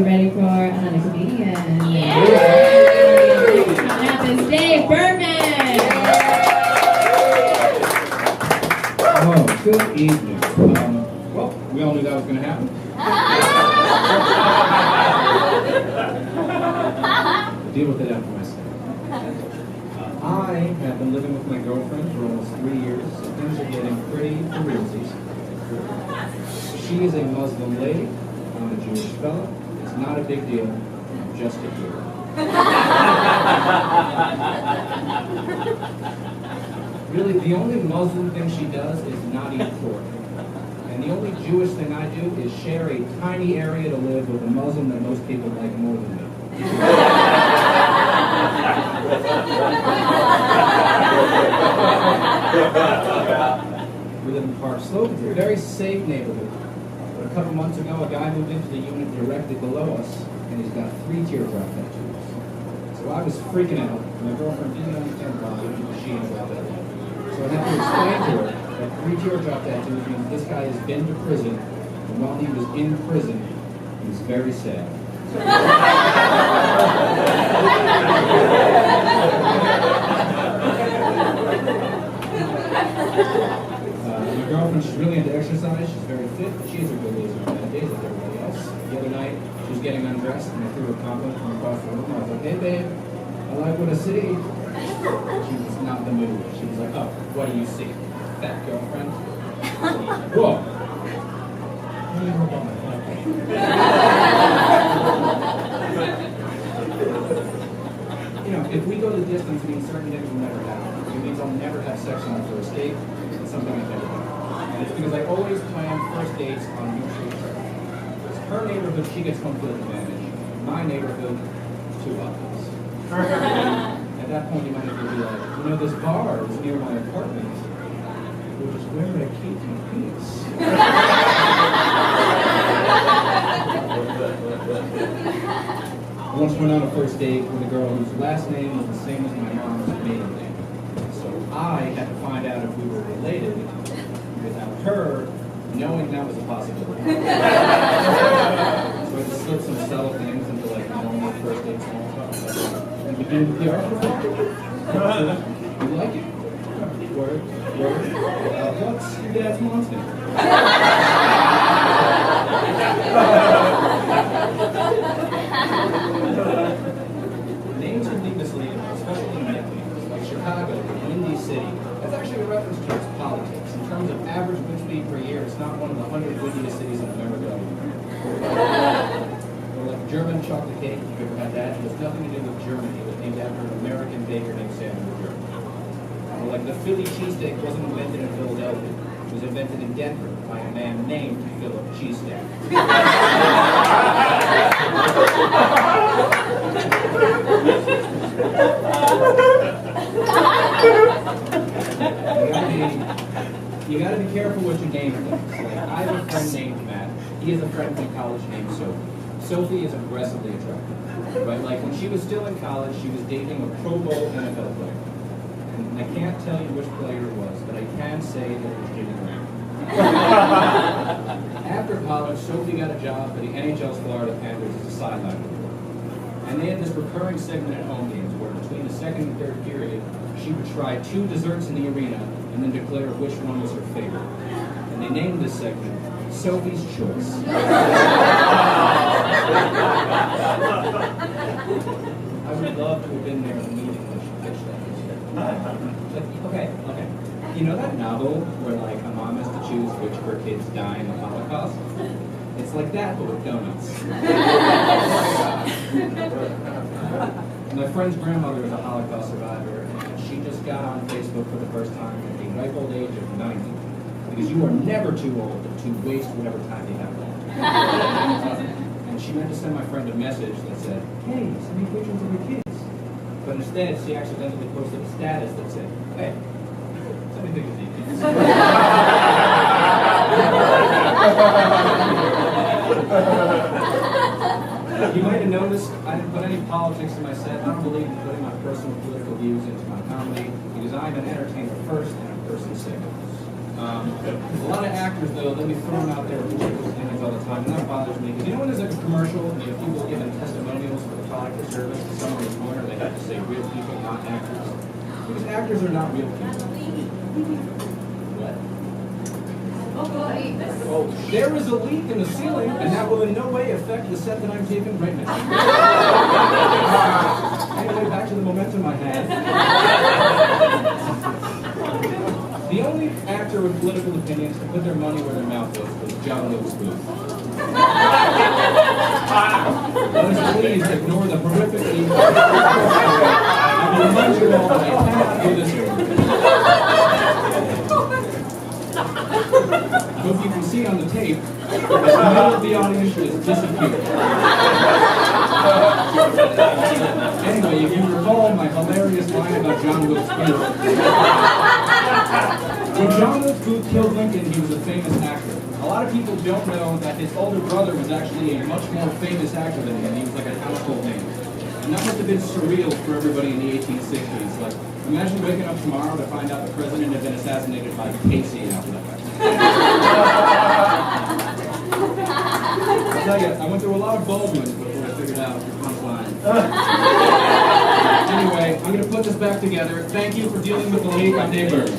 you ready for another comedian? Yeah! Coming up is Dave Bergman. Oh, good evening. Well, we all knew that was going to happen. I'll deal with it after myself. I have been living with my girlfriend for almost 3 years, so things are getting pretty for realsies. She is a Muslim lady. I'm a Jewish fella. It's not a big deal. I'm just a hero. Really, the only Muslim thing she does is not eat pork. And the only Jewish thing I do is share a tiny area to live with a Muslim that most people like more than me. We live in Park Slope. It's a very safe neighborhood. But a couple months ago, a guy moved into the unit directly below us, and he's got 3 teardrop tattoos. So I was freaking out. My girlfriend didn't understand why she ain't about that. So I had to explain to her that 3 teardrop tattoos means this guy has been to prison, and while he was in prison, he was very sad. My girlfriend, she's really into exercise. She's very fit, but she has her good days and bad days like everybody else. The other night, she was getting undressed, and I threw a compliment from across the room. I was like, "Hey, babe, I like what I see." She was not in the mood. She was like, "Oh, what do you see? Fat girlfriend?" Whoa. You know, if we go the distance, it means certain things will never happen. It means I'll never have sex on the first date. It's something I've never done. And it's because I always plan first dates on mutual trust. It's her neighborhood, she gets home field advantage. My neighborhood, 2 options. At that point, you might have to be like, you know, this bar is near my apartment, which is where I keep my peace. I once went on a first date with a girl whose last name was the same as my mom's maiden name. So I had to find out if we were related without her knowing that was a possibility. So I just slipped some subtle things into like normal first date small talk. And begin with the article. You like it? Word. What's your dad's mom's name? Names are deep misleading, especially in names like Chicago and Indy City. That's actually a reference to its politics. In terms of average wind speed per year, it's not one of the 100 windiest cities in America. Or like German chocolate cake, if you've ever had that, it has nothing to do with Germany. It was named after an American baker named Samuel German. Or like the Philly cheesesteak wasn't invented in Philadelphia. It was invented in Denver by a man named Philip Cheesesteak. You gotta be careful what you name things. Like, I have a friend named Matt. He has a friend from college named Sophie. Sophie is aggressively attractive. Right? Like when she was still in college, she was dating a Pro Bowl NFL player. And I can't tell you which player it was, but I can say that it was Jimmy Graham. After college, Sophie got a job for the NHL's Florida Panthers as a sideline reporter. And they had this recurring segment at home games where between the second and third period, she would try 2 desserts in the arena and then declare which one was her favorite. And they named this segment Sophie's Choice. I would love to have been there at the meeting when she pitched that. Like, okay. You know that novel where like a mom has to choose which of her kids die in the Holocaust? It's like that, but with donuts. My friend's grandmother is a Holocaust survivor, and she just got on Facebook for the first time at the ripe old age of 90. Because you are never too old to waste whatever time you have left. And she meant to send my friend a message that said, "Hey, send me pictures of your kids." But instead, she accidentally posted a status that said, "Hey, send me pictures of your kids." You might have noticed I didn't put any politics in my set. I don't believe in putting my personal political views into my comedy because I'm an entertainer first and a person second. A lot of actors, though, they'll be throwing out their political opinions all the time, and that bothers me. Because you know when there's like a commercial, and you have people giving testimonials for the product or service, and someone in the corner, they have to say real people, not actors. Because actors are not real people. What? Oh, there is a leak in the ceiling, and that will in no way affect the set that I'm taping right now. Anyway, back to the momentum I had. The only actor with political opinions to put their money where their mouth was John Wilkes Booth. Please ignore the horrific evil. I will remind you all that I cannot do this here. But you can see on the tape, the middle of the audience has disappeared. Anyway, if you recall my hilarious line about John Wilkes Booth, when John Wilkes Booth killed Lincoln, he was a famous actor. A lot of people don't know that his older brother was actually a much more famous actor than him. He was like a household name. And that must have been surreal for everybody in the 1860s. Like, imagine waking up tomorrow to find out the president had been assassinated by Casey Affleck. I'll tell you, I went through a lot of Baldwins before I figured out your punchline. Anyway, I'm going to put this back together. Thank you for dealing with the leak. I'm Dave Burns.